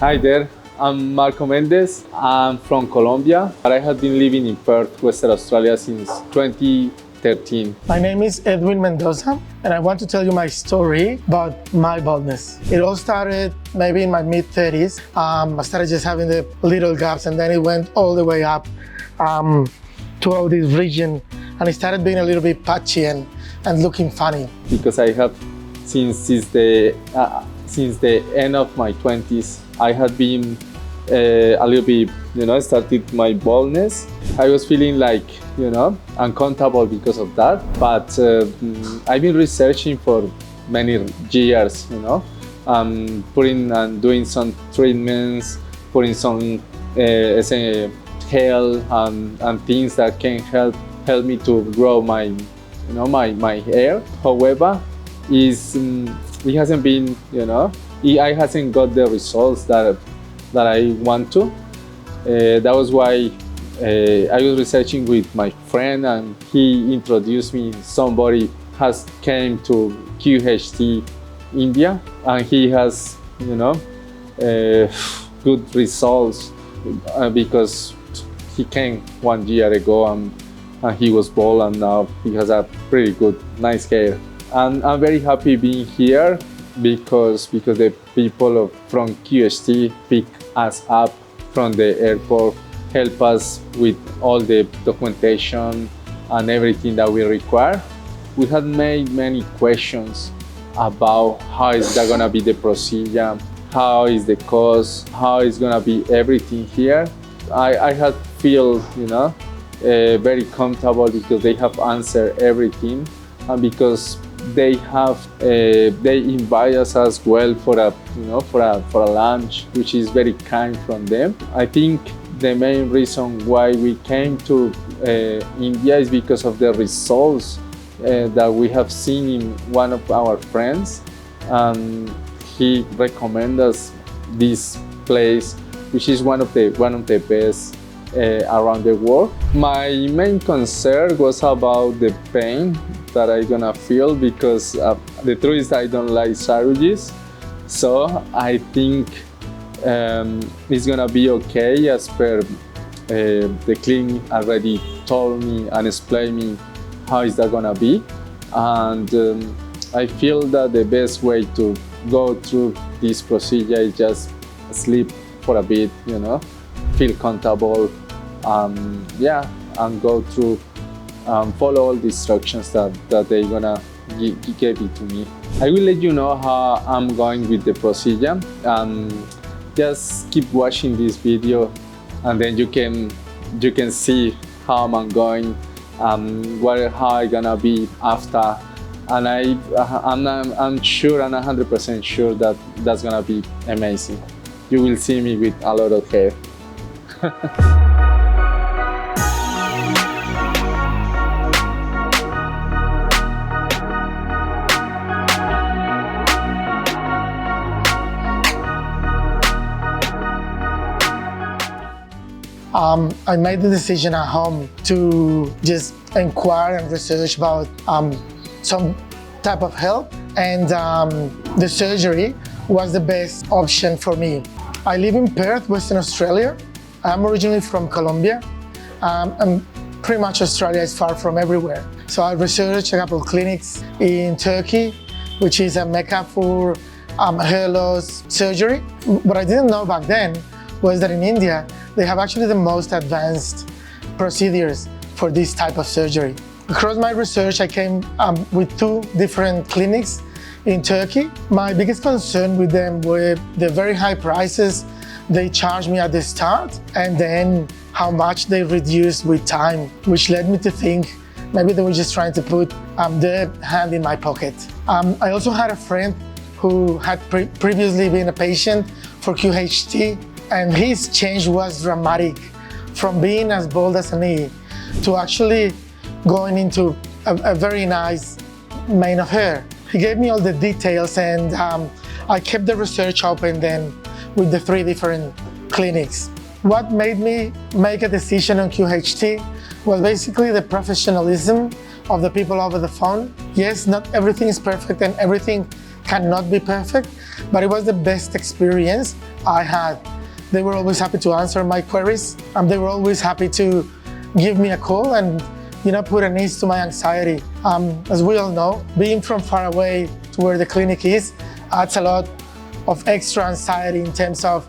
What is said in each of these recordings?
Hi there, I'm Marco Mendes. I'm from Colombia, but I have been living in Perth, Western Australia since 2013. My name is Edwin Mendoza, and I want to tell you my story about my baldness. It all started maybe in my mid-30s. I started just having the little gaps, and then it went all the way up to all this region, and it started being a little bit patchy and looking funny. Because I have, since the end of my 20s, I had been a little bit, started my baldness. I was feeling like, uncomfortable because of that. But I've been researching for many years, putting and doing some treatments, putting some gel and things that can help me to grow my, my hair. However, it hasn't been, I hasn't got the results that I want to. That was why I was researching with my friend, and he introduced me. Somebody has came to QHT India, and he has, good results because he came 1 year ago and he was bald, and now he has a pretty good, nice hair. And I'm very happy being here because the people from QHT pick us up from the airport, help us with all the documentation and everything that we require. We had made many questions about how is that gonna be the procedure, how is the cost, how is gonna be everything here. I had feel, very comfortable because they have answered everything, and because they invite us as well for a lunch, which is very kind from them. I think the main reason why we came to India is because of the results that we have seen in one of our friends, and he recommended us this place, which is one of the best around the world. My main concern was about the pain that I'm gonna feel, because the truth is I don't like surgeries. So I think it's gonna be okay, as per the clinic already told me and explained me how is that gonna be. And I feel that the best way to go through this procedure is just sleep for a bit, feel comfortable, and go through, follow all the instructions that they're gonna give it to me. I will let you know how I'm going with the procedure. Just keep watching this video, and then you can see how I'm going, how I'm gonna be after. And I'm sure, and 100% sure that that's gonna be amazing. You will see me with a lot of hair. I made the decision at home to just inquire and research about some type of help, and the surgery was the best option for me. I live in Perth, Western Australia. I'm originally from Colombia, and pretty much Australia is far from everywhere. So I researched a couple of clinics in Turkey, which is a mecca for hair loss surgery. What I didn't know back then was that in India, they have actually the most advanced procedures for this type of surgery. Across my research, I came with 2 different clinics in Turkey. My biggest concern with them were the very high prices they charged me at the start, and then how much they reduced with time, which led me to think maybe they were just trying to put their hand in my pocket. I also had a friend who had previously been a patient for QHT, and his change was dramatic, from being as bald as an E to actually going into a very nice mane of hair. He gave me all the details, and I kept the research open then with the 3 different clinics. What made me make a decision on QHT was basically the professionalism of the people over the phone. Yes, not everything is perfect and everything cannot be perfect, but it was the best experience I had. They were always happy to answer my queries, and they were always happy to give me a call and put an ease to my anxiety. As we all know, being from far away to where the clinic is adds a lot of extra anxiety in terms of,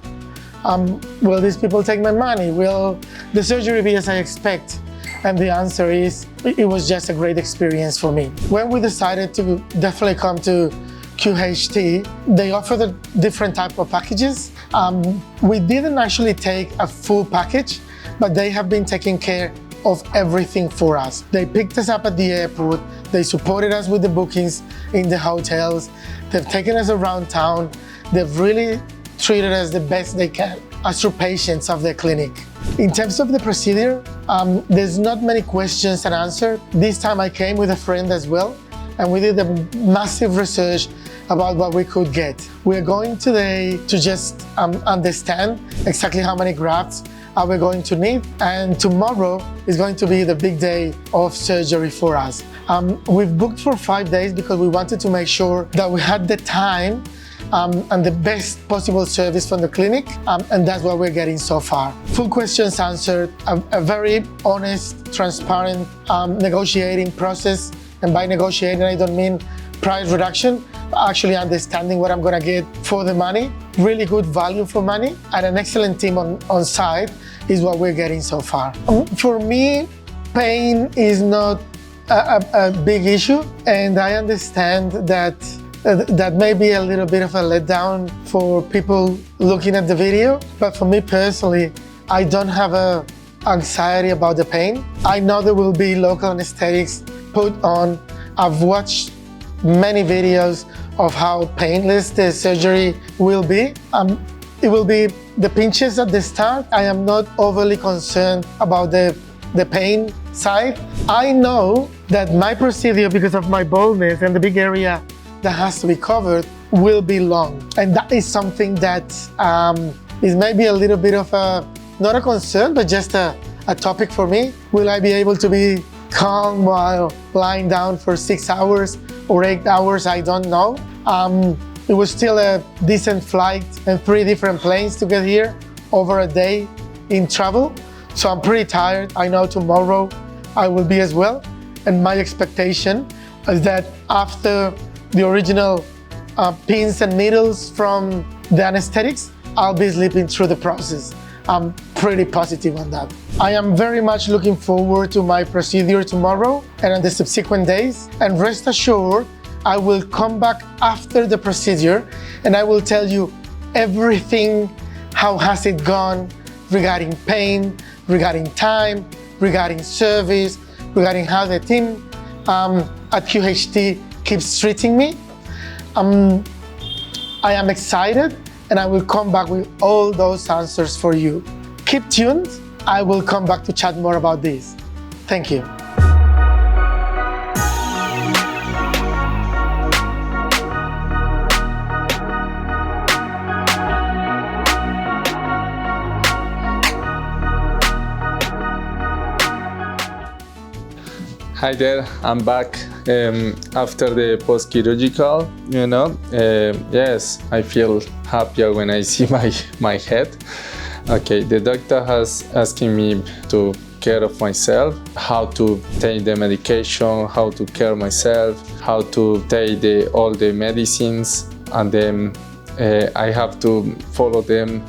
will these people take my money? Will the surgery be as I expect? And the answer is, it was just a great experience for me. When we decided to definitely come to QHT, they offered a different type of packages. We didn't actually take a full package, but they have been taking care of everything for us. They picked us up at the airport, they supported us with the bookings in the hotels, they've taken us around town, they've really treated us the best they can as true patients of the clinic. In terms of the procedure, there's not many questions and answers. This time I came with a friend as well, and we did a massive research about what we could get. We're going today to just understand exactly how many grafts are we going to need, and tomorrow is going to be the big day of surgery for us. We've booked for 5 days because we wanted to make sure that we had the time and the best possible service from the clinic, and that's what we're getting so far. Full questions answered, a very honest, transparent negotiating process, and by negotiating I don't mean price reduction, but actually understanding what I'm gonna get for the money. Really good value for money, and an excellent team on site is what we're getting so far. For me, pain is not a big issue, and I understand that that may be a little bit of a letdown for people looking at the video, but for me personally, I don't have a anxiety about the pain. I know there will be local anesthetics put on. I've watched many videos of how painless the surgery will be. It will be the pinches at the start. I am not overly concerned about the pain side. I know that my procedure, because of my baldness and the big area that has to be covered, will be long. And that is something that is maybe a little bit of not a concern, but just a topic for me. Will I be able to be calm while lying down for 6 hours or 8 hours? I don't know. It was still a decent flight and 3 different planes to get here, over a day in travel. So I'm pretty tired. I know tomorrow I will be as well. And my expectation is that after the original pins and needles from the anesthetics, I'll be sleeping through the process. I'm pretty positive on that. I am very much looking forward to my procedure tomorrow and on the subsequent days. And rest assured, I will come back after the procedure and I will tell you everything, how has it gone regarding pain, regarding time, regarding service, regarding how the team at QHT keeps treating me. I am excited and I will come back with all those answers for you. Keep tuned. I will come back to chat more about this. Thank you. Hi there, I'm back after the post-chirurgical, yes, I feel happier when I see my head. Okay, the doctor has asking me to care of myself, how to take the medication, how to care myself, how to take all the medicines, and then I have to follow them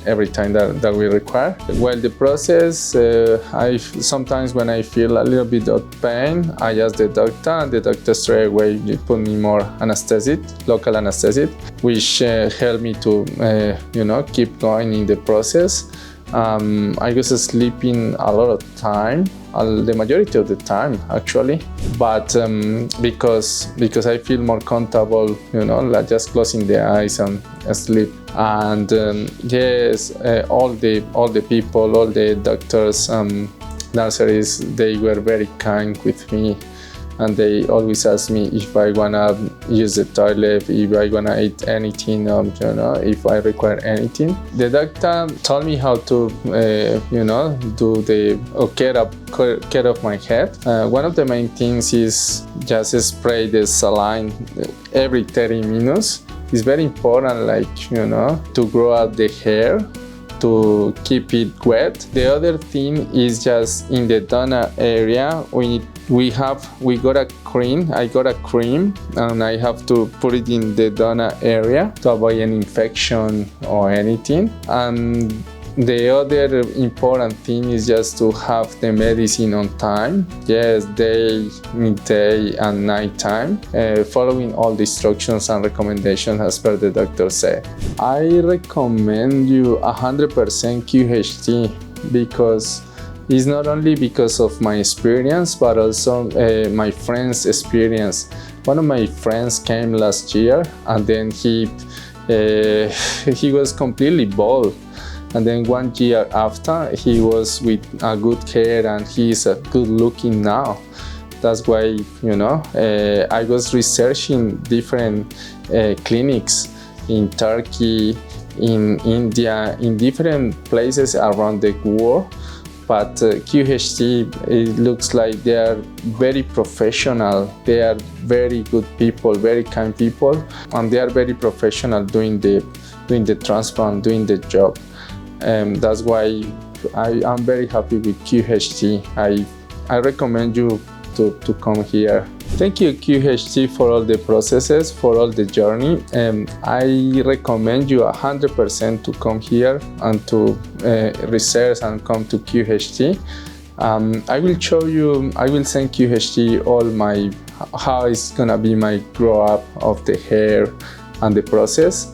every time that we require. While the process, sometimes when I feel a little bit of pain, I ask the doctor, and the doctor straight away put me more anesthetic, local anesthetic, which helped me to keep going in the process. I was sleeping a lot of time, the majority of the time actually, but because I feel more comfortable, like just closing the eyes and sleep. And yes, all the people, all the doctors, nurses, they were very kind with me, and they always ask me if I wanna use the toilet, if I wanna eat anything, if I require anything. The doctor told me how to, do the care of my head. One of the main things is just spray the saline every 30 minutes. it's very important, like, you know, to grow out the hair, to keep it wet. The other thing is just in the donor area, we got a cream. I got a cream, and I have to put it in the donor area to avoid an infection or anything. And the other important thing is just to have the medicine on time. Yes, day, midday, and night time, following all the instructions and recommendations as per the doctor said. I recommend you 100% QHT because it's not only because of my experience, but also my friend's experience. One of my friends came last year, and then he was completely bald. And then 1 year after, he was with a good hair, and he's good looking now. That's why, you know, I was researching different clinics in Turkey, in India, in different places around the world. But QHT, it looks like they are very professional. They are very good people, very kind people, and they are very professional doing the transplant, doing the job. That's why I'm very happy with QHT. I recommend you to come here. Thank you, QHT, for all the processes, for all the journey. I recommend you 100% to come here and to research and come to QHT. I will send QHT all how it's gonna be my grow up of the hair and the process.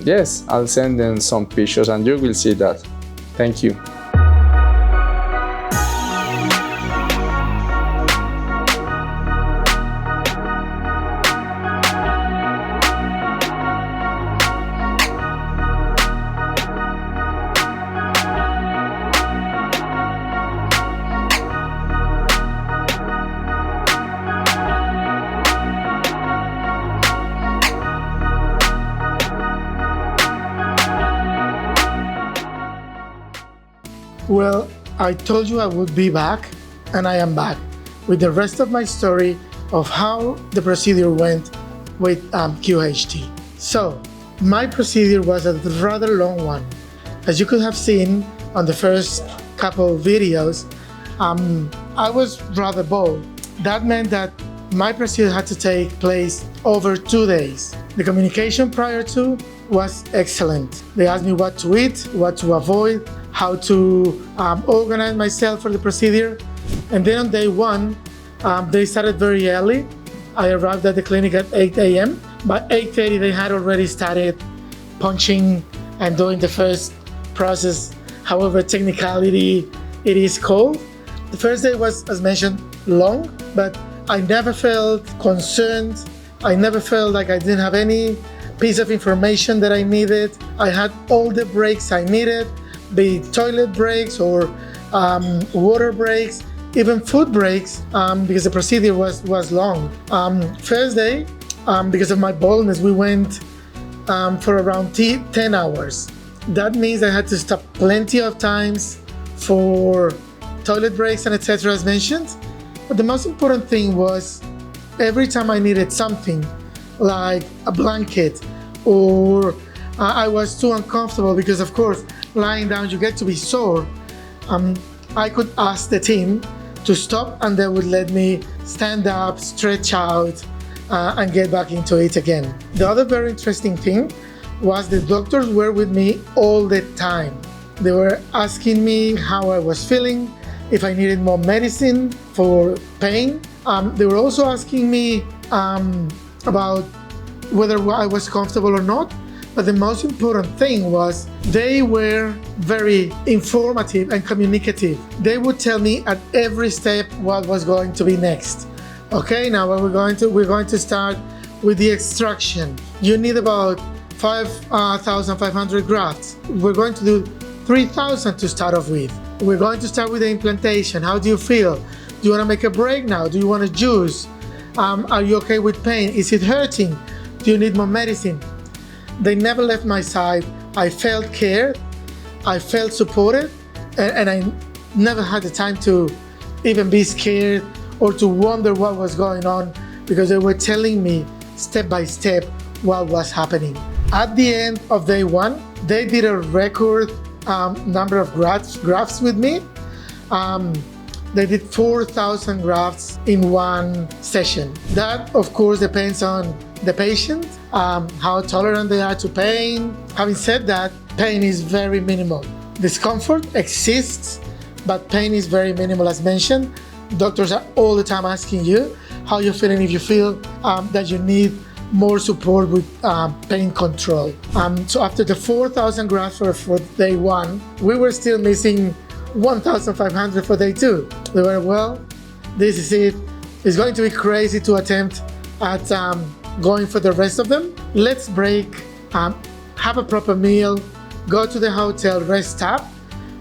Yes, I'll send them some pictures and you will see that. Thank you. Well, I told you I would be back, and I am back with the rest of my story of how the procedure went with QHT. So, my procedure was a rather long one. As you could have seen on the first couple videos, I was rather bold. That meant that my procedure had to take place over 2 days. The communication prior to was excellent. They asked me what to eat, what to avoid, how to organize myself for the procedure. And then on day one, they started very early. I arrived at the clinic at 8 a.m. By 8:30, they had already started punching and doing the first process, however technicality it is called. The first day was, as mentioned, long, but I never felt concerned. I never felt like I didn't have any piece of information that I needed. I had all the breaks I needed, be it toilet breaks or water breaks, even food breaks, because the procedure was long. First day, because of my baldness, we went for around 10 hours. That means I had to stop plenty of times for toilet breaks and etc. as mentioned. But the most important thing was every time I needed something like a blanket or I was too uncomfortable because of course lying down you get to be sore, I could ask the team to stop and they would let me stand up, stretch out and get back into it again. The other very interesting thing was the doctors were with me all the time. They were asking me how I was feeling, if I needed more medicine for pain. They were also asking me about whether I was comfortable or not. But the most important thing was they were very informative and communicative. They would tell me at every step what was going to be next. Okay, now we're going to start with the extraction. You need about 5,500 grafts. We're going to do 3,000 to start off with. We're going to start with the implantation. How do you feel? Do you want to make a break now? Do you want to juice? Are you okay with pain? Is it hurting? Do you need more medicine? They never left my side. I felt cared, I felt supported, and I never had the time to even be scared or to wonder what was going on because they were telling me step by step what was happening. At the end of day 1, they did a record number of grafts with me. They did 4,000 grafts in one session. That, of course, depends on the patient, how tolerant they are to pain. Having said that, pain is very minimal. Discomfort exists, but pain is very minimal. As mentioned, doctors are all the time asking you how you're feeling, if you feel that you need more support with pain control. So after the 4,000 grafts for day 1, we were still missing 1,500 for day 2. They were, well, this is it. It's going to be crazy to attempt at going for the rest of them. Let's break, have a proper meal, go to the hotel, rest up,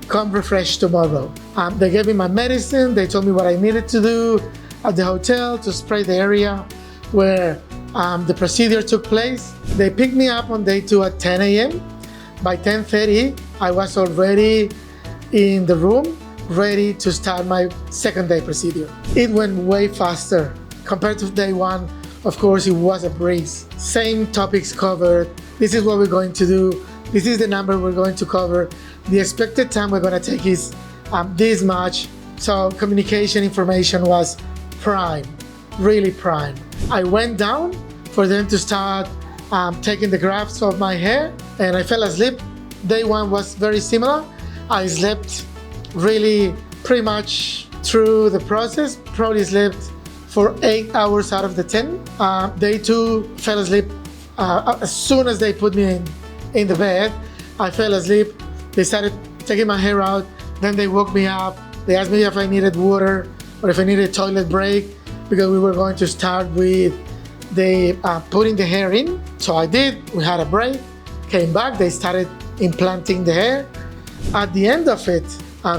come refreshed tomorrow. They gave me my medicine. They told me what I needed to do at the hotel to spray the area where the procedure took place. They picked me up on day 2 at 10 a.m. By 10:30, I was already in the room, ready to start my second day procedure. It went way faster. Compared to day 1, of course, it was a breeze. Same topics covered. This is what we're going to do. This is the number we're going to cover. The expected time we're going to take is this much. So communication information was prime, really prime. I went down for them to start taking the grafts of my hair, and I fell asleep. Day 1 was very similar. I slept really pretty much through the process, probably slept for 8 hours out of the 10. Day 2, fell asleep as soon as they put me in the bed. I fell asleep. They started taking my hair out. Then they woke me up. They asked me if I needed water or if I needed a toilet break, because we were going to start with the putting the hair in. So I did. We had a break, came back. They started implanting the hair. At the end of it,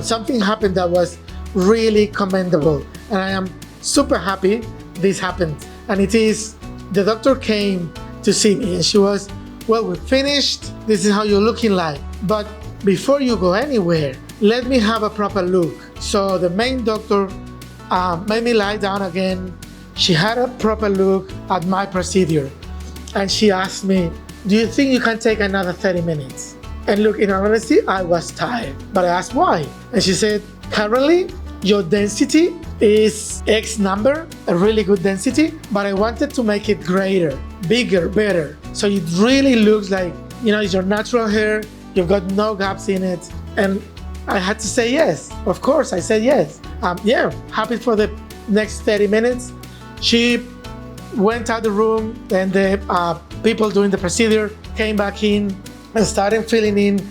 something happened that was really commendable, and I am super happy this happened. And it is, the doctor came to see me and she was, well, we're finished. This is how you're looking like. But before you go anywhere, let me have a proper look. So the main doctor made me lie down again. She had a proper look at my procedure. And she asked me, do you think you can take another 30 minutes? And look, in all honesty, I was tired. But I asked why. And she said, currently, your density is X number, a really good density, but I wanted to make it greater, bigger, better. So it really looks like, it's your natural hair, you've got no gaps in it. And I had to say yes. Of course, I said yes. Happy for the next 30 minutes. She went out the room, and the people doing the procedure came back in and started filling in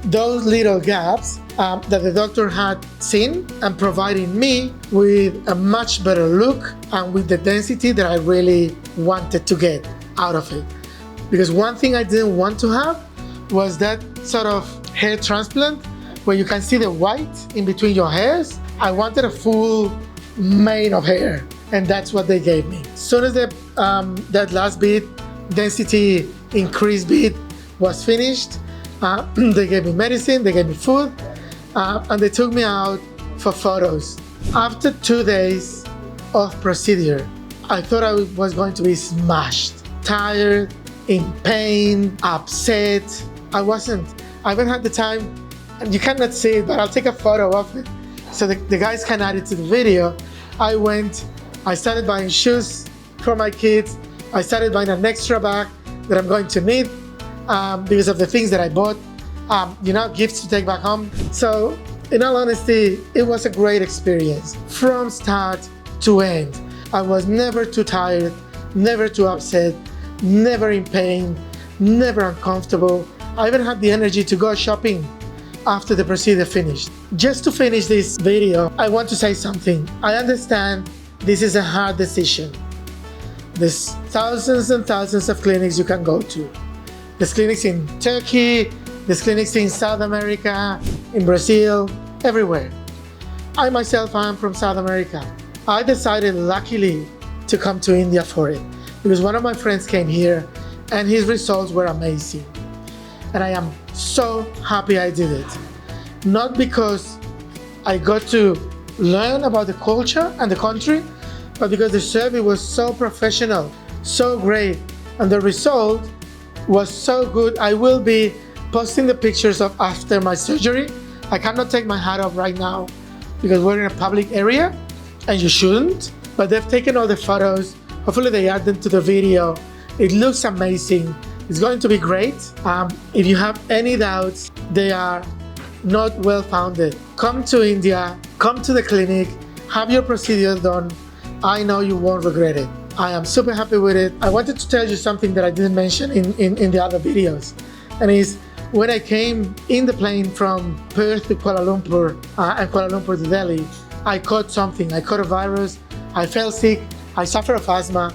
those little gaps that the doctor had seen, and providing me with a much better look and with the density that I really wanted to get out of it. Because one thing I didn't want to have was that sort of hair transplant where you can see the white in between your hairs. I wanted a full mane of hair, and that's what they gave me. As soon as that last bit, density increase bit, was finished, they gave me medicine, they gave me food, and they took me out for photos. After 2 days of procedure, I thought I was going to be smashed, tired, in pain, upset. I wasn't. I haven't had the time, and you cannot see it, but I'll take a photo of it so the guys can add it to the video. I started buying shoes for my kids. I started buying an extra bag that I'm going to need because of the things that I bought, gifts to take back home. So in all honesty, it was a great experience from start to end. I was never too tired, never too upset, never in pain, never uncomfortable. I even had the energy to go shopping after the procedure finished. Just to finish this video, I want to say something. I understand this is a hard decision. There's thousands and thousands of clinics you can go to. There's clinics in Turkey, there's clinics in South America, in Brazil, everywhere. I myself am from South America. I decided, luckily, to come to India for it because one of my friends came here and his results were amazing. And I am so happy I did it. Not because I got to learn about the culture and the country, but because the service was so professional, so great. and the result was so good. I will be posting the pictures of after my surgery. I cannot take my hat off right now because we're in a public area and you shouldn't, but they've taken all the photos. Hopefully they add them to the video. It looks amazing. It's going to be great. If you have any doubts, they are not well founded. Come to India, come to the clinic, have your procedure done. I know you won't regret it. I am super happy with it. I wanted to tell you something that I didn't mention in the other videos, and is when I came in the plane from Perth to Kuala Lumpur and Kuala Lumpur to Delhi, I caught something. I caught a virus, I fell sick, I suffer of asthma,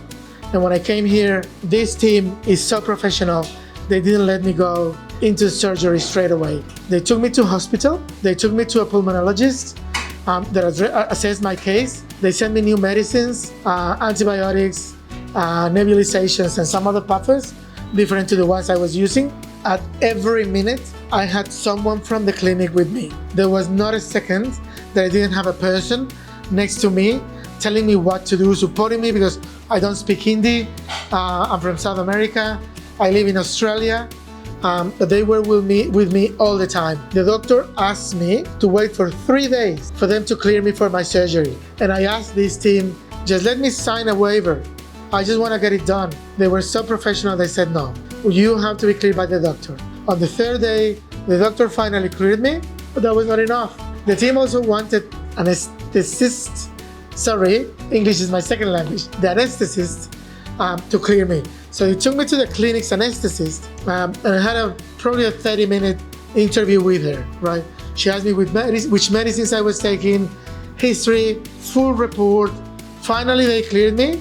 and when I came here, this team is so professional. They didn't let me go into surgery straight away. They took me to hospital, they took me to a pulmonologist that assessed my case. They sent me new medicines, antibiotics, nebulizations, and some other puffers, different to the ones I was using. At every minute, I had someone from the clinic with me. There was not a second that I didn't have a person next to me telling me what to do, supporting me, because I don't speak Hindi. I'm from South America. I live in Australia. But they were with me all the time. The doctor asked me to wait for 3 days for them to clear me for my surgery. And I asked this team, just let me sign a waiver. I just want to get it done. They were so professional. They said, no, you have to be cleared by the doctor. On the 3rd day, the doctor finally cleared me, but that was not enough. The team also wanted an anesthetist, English is my second language, the anesthetist to clear me. So he took me to the clinic's anesthetist, and I had probably a 30-minute interview with her, right? She asked me which medicines I was taking, history, full report. Finally, they cleared me,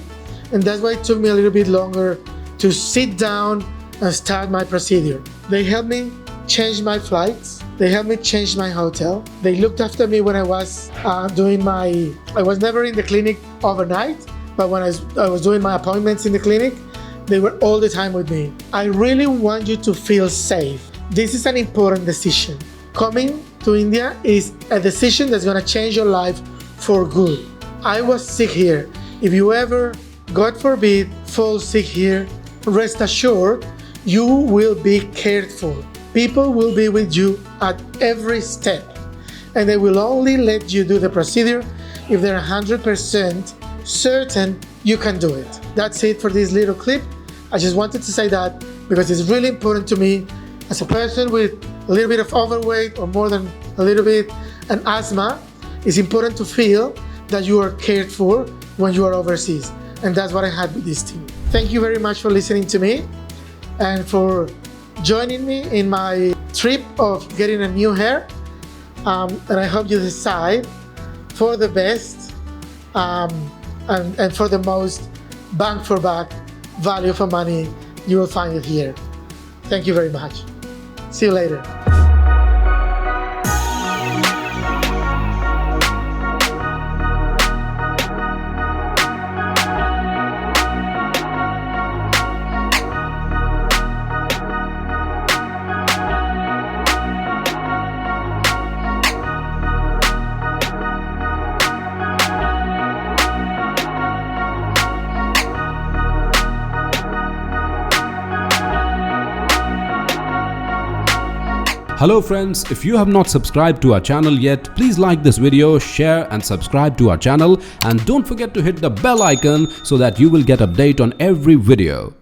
and that's why it took me a little bit longer to sit down and start my procedure. They helped me change my flights. They helped me change my hotel. They looked after me when I was I was never in the clinic overnight, but when I was doing my appointments in the clinic, they were all the time with me. I really want you to feel safe. This is an important decision. Coming to India is a decision that's gonna change your life for good. I was sick here. If you ever, God forbid, fall sick here, rest assured, you will be cared for. People will be with you at every step, and they will only let you do the procedure if they're 100% certain you can do it. That's it for this little clip. I just wanted to say that because it's really important to me as a person with a little bit of overweight or more than a little bit and asthma. It's important to feel that you are cared for when you are overseas, and that's what I had with this team. Thank you very much for listening to me and for joining me in my trip of getting a new hair, and I hope you decide for the best and for the most bang for buck, value for money. You will find it here. Thank you very much. See you later. Hello friends, if you have not subscribed to our channel yet, please like this video, share and subscribe to our channel, and don't forget to hit the bell icon so that you will get update on every video.